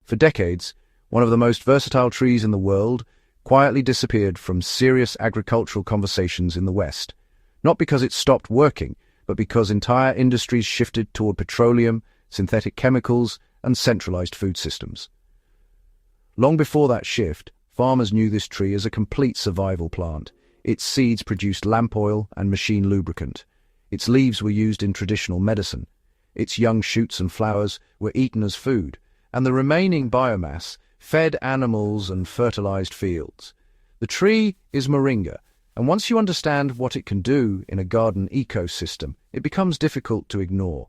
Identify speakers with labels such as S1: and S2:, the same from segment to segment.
S1: For decades, one of the most versatile trees in the world quietly disappeared from serious agricultural conversations in the West. Not because it stopped working, but because entire industries shifted toward petroleum, synthetic chemicals, and centralized food systems. Long before that shift, farmers knew this tree as a complete survival plant. Its seeds produced lamp oil and machine lubricant. Its leaves were used in traditional medicine. Its young shoots and flowers were eaten as food, and the remaining biomass fed animals and fertilized fields. The tree is moringa, and once you understand what it can do in a garden ecosystem, it becomes difficult to ignore.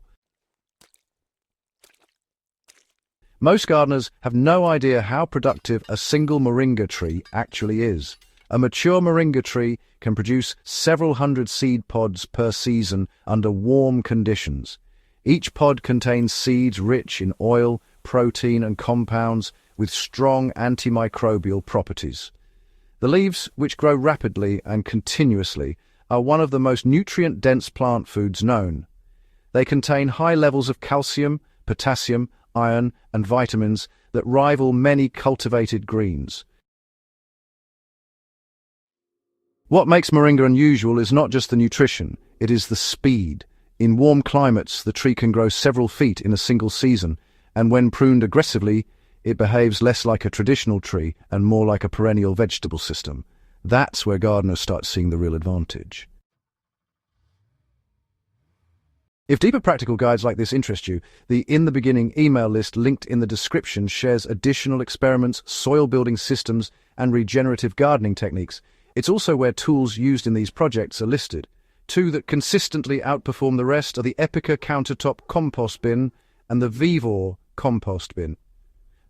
S1: Most gardeners have no idea how productive a single moringa tree actually is. A mature moringa tree can produce several hundred seed pods per season under warm conditions. Each pod contains seeds rich in oil, protein, and compounds with strong antimicrobial properties. The leaves, which grow rapidly and continuously, are one of the most nutrient-dense plant foods known. They contain high levels of calcium, potassium, iron, and vitamins that rival many cultivated greens. What makes moringa unusual is not just the nutrition, it is the speed. In warm climates, the tree can grow several feet in a single season, and when pruned aggressively, it behaves less like a traditional tree and more like a perennial vegetable system. That's where gardeners start seeing the real advantage. If deeper practical guides like this interest you, the In the Beginning email list linked in the description shares additional experiments, soil building systems, and regenerative gardening techniques. It's also where tools used in these projects are listed. Two that consistently outperform the rest are the EPICA Countertop Compost bin and the VEVOR Compost bin.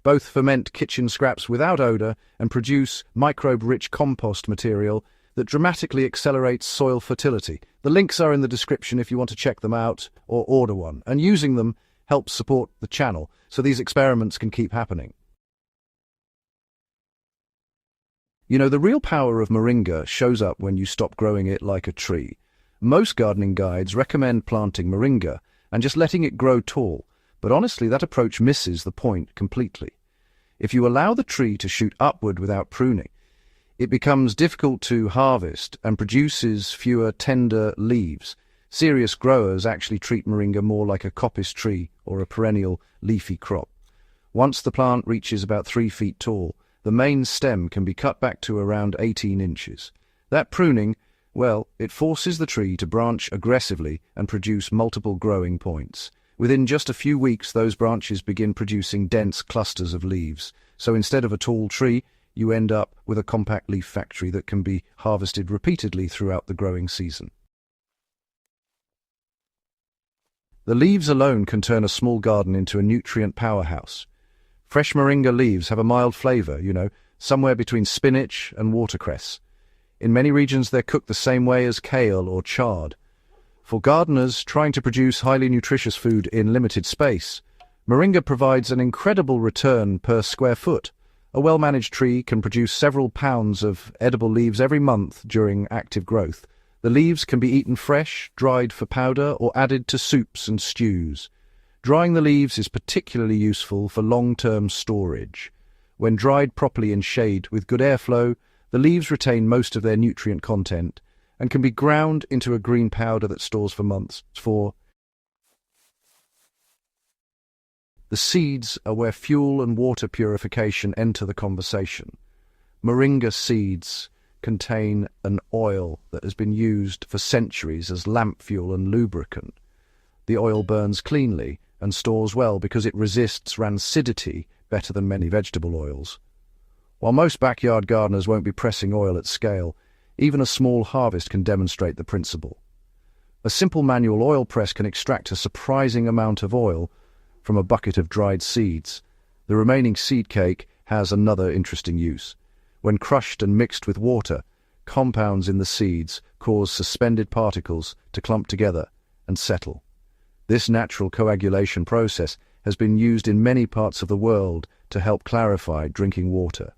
S1: Both ferment kitchen scraps without odor and produce microbe-rich compost material that dramatically accelerates soil fertility. The links are in the description if you want to check them out or order one, and using them helps support the channel so these experiments can keep happening. You know, the real power of moringa shows up when you stop growing it like a tree. Most gardening guides recommend planting moringa and just letting it grow tall, but honestly that approach misses the point completely. If you allow the tree to shoot upward without pruning, it becomes difficult to harvest and produces fewer tender leaves. Serious growers actually treat moringa more like a coppice tree or a perennial leafy crop. Once the plant reaches about 3 feet tall, the main stem can be cut back to around 18 inches. That pruning, well, it forces the tree to branch aggressively and produce multiple growing points. Within just a few weeks, those branches begin producing dense clusters of leaves. So instead of a tall tree, you end up with a compact leaf factory that can be harvested repeatedly throughout the growing season. The leaves alone can turn a small garden into a nutrient powerhouse. Fresh moringa leaves have a mild flavor, somewhere between spinach and watercress. In many regions, they're cooked the same way as kale or chard. For gardeners trying to produce highly nutritious food in limited space, moringa provides an incredible return per square foot. A well-managed tree can produce several pounds of edible leaves every month during active growth. The leaves can be eaten fresh, dried for powder, or added to soups and stews. Drying the leaves is particularly useful for long-term storage. When dried properly in shade with good airflow, the leaves retain most of their nutrient content and can be ground into a green powder that stores for months. The seeds are where fuel and water purification enter the conversation. Moringa seeds contain an oil that has been used for centuries as lamp fuel and lubricant. The oil burns cleanly and stores well because it resists rancidity better than many vegetable oils. While most backyard gardeners won't be pressing oil at scale, even a small harvest can demonstrate the principle. A simple manual oil press can extract a surprising amount of oil from a bucket of dried seeds. The remaining seed cake has another interesting use. When crushed and mixed with water, compounds in the seeds cause suspended particles to clump together and settle. This natural coagulation process has been used in many parts of the world to help clarify drinking water.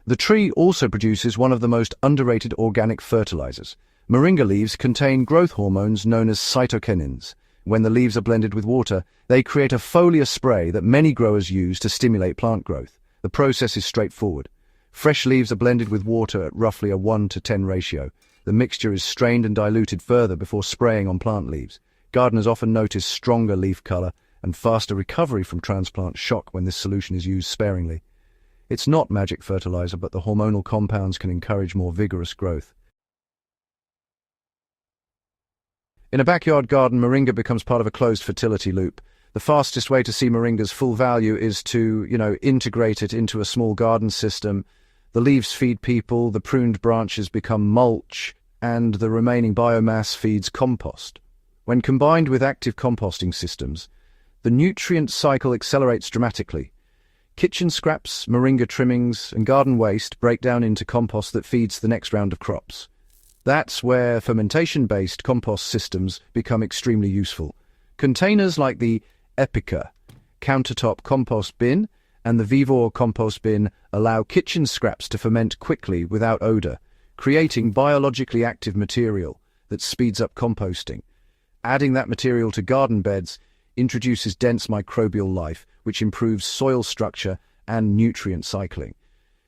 S1: The tree also produces one of the most underrated organic fertilizers. Moringa leaves contain growth hormones known as cytokinins. When the leaves are blended with water, they create a foliar spray that many growers use to stimulate plant growth. The process is straightforward. Fresh leaves are blended with water at roughly a 1:10 ratio. The mixture is strained and diluted further before spraying on plant leaves. Gardeners often notice stronger leaf color and faster recovery from transplant shock when this solution is used sparingly. It's not magic fertilizer, but the hormonal compounds can encourage more vigorous growth. In a backyard garden, moringa becomes part of a closed fertility loop. The fastest way to see moringa's full value is to, integrate it into a small garden system. The leaves feed people, the pruned branches become mulch, and the remaining biomass feeds compost. When combined with active composting systems, the nutrient cycle accelerates dramatically. Kitchen scraps, moringa trimmings, and garden waste break down into compost that feeds the next round of crops. That's where fermentation-based compost systems become extremely useful. Containers like the EPICA Countertop Compost bin and the VEVOR Compost bin allow kitchen scraps to ferment quickly without odor, creating biologically active material that speeds up composting. Adding that material to garden beds introduces dense microbial life, which improves soil structure and nutrient cycling.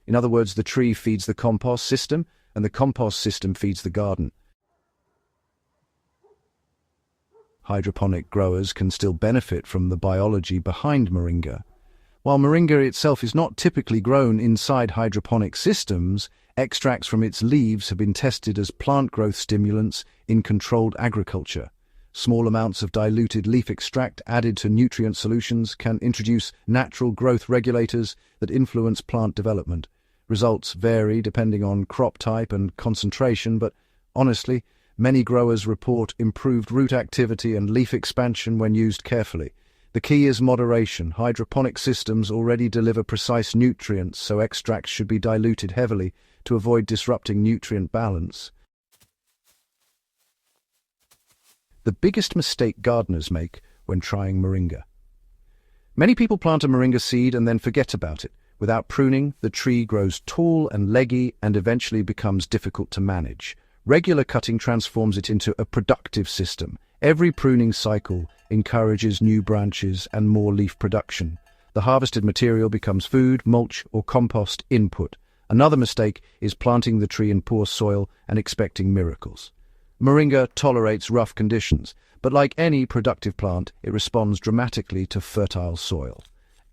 S1: In other words, the tree feeds the compost system, and the compost system feeds the garden. Hydroponic growers can still benefit from the biology behind moringa. While moringa itself is not typically grown inside hydroponic systems, extracts from its leaves have been tested as plant growth stimulants in controlled agriculture. Small amounts of diluted leaf extract added to nutrient solutions can introduce natural growth regulators that influence plant development. Results vary depending on crop type and concentration, but honestly, many growers report improved root activity and leaf expansion when used carefully. The key is moderation. Hydroponic systems already deliver precise nutrients, so extracts should be diluted heavily to avoid disrupting nutrient balance. The biggest mistake gardeners make when trying moringa. Many people plant a moringa seed and then forget about it. Without pruning, the tree grows tall and leggy and eventually becomes difficult to manage. Regular cutting transforms it into a productive system. Every pruning cycle encourages new branches and more leaf production. The harvested material becomes food, mulch, or compost input. Another mistake is planting the tree in poor soil and expecting miracles. Moringa tolerates rough conditions, but like any productive plant, it responds dramatically to fertile soil.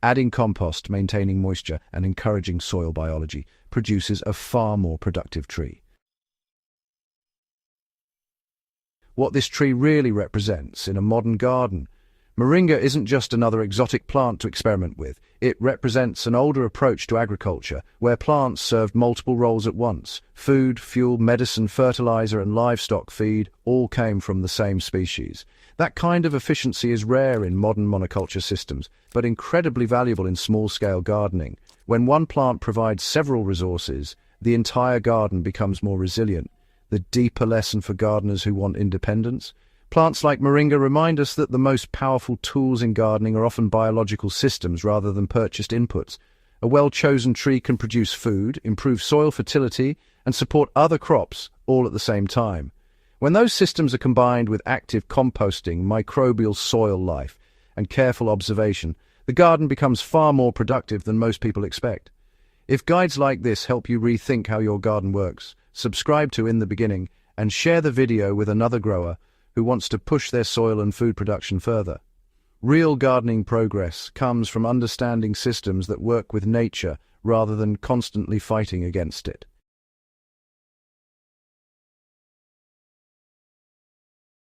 S1: Adding compost, maintaining moisture, and encouraging soil biology produces a far more productive tree. What this tree really represents in a modern garden. Moringa isn't just another exotic plant to experiment with. It represents an older approach to agriculture, where plants served multiple roles at once. Food, fuel, medicine, fertilizer, and livestock feed all came from the same species. That kind of efficiency is rare in modern monoculture systems, but incredibly valuable in small-scale gardening. When one plant provides several resources, the entire garden becomes more resilient. The deeper lesson for gardeners who want independence. Plants like moringa remind us that the most powerful tools in gardening are often biological systems rather than purchased inputs. A well-chosen tree can produce food, improve soil fertility, and support other crops all at the same time. When those systems are combined with active composting, microbial soil life, and careful observation, the garden becomes far more productive than most people expect. If guides like this help you rethink how your garden works, subscribe to In the Beginning and share the video with another grower who wants to push their soil and food production further. Real gardening progress comes from understanding systems that work with nature rather than constantly fighting against it.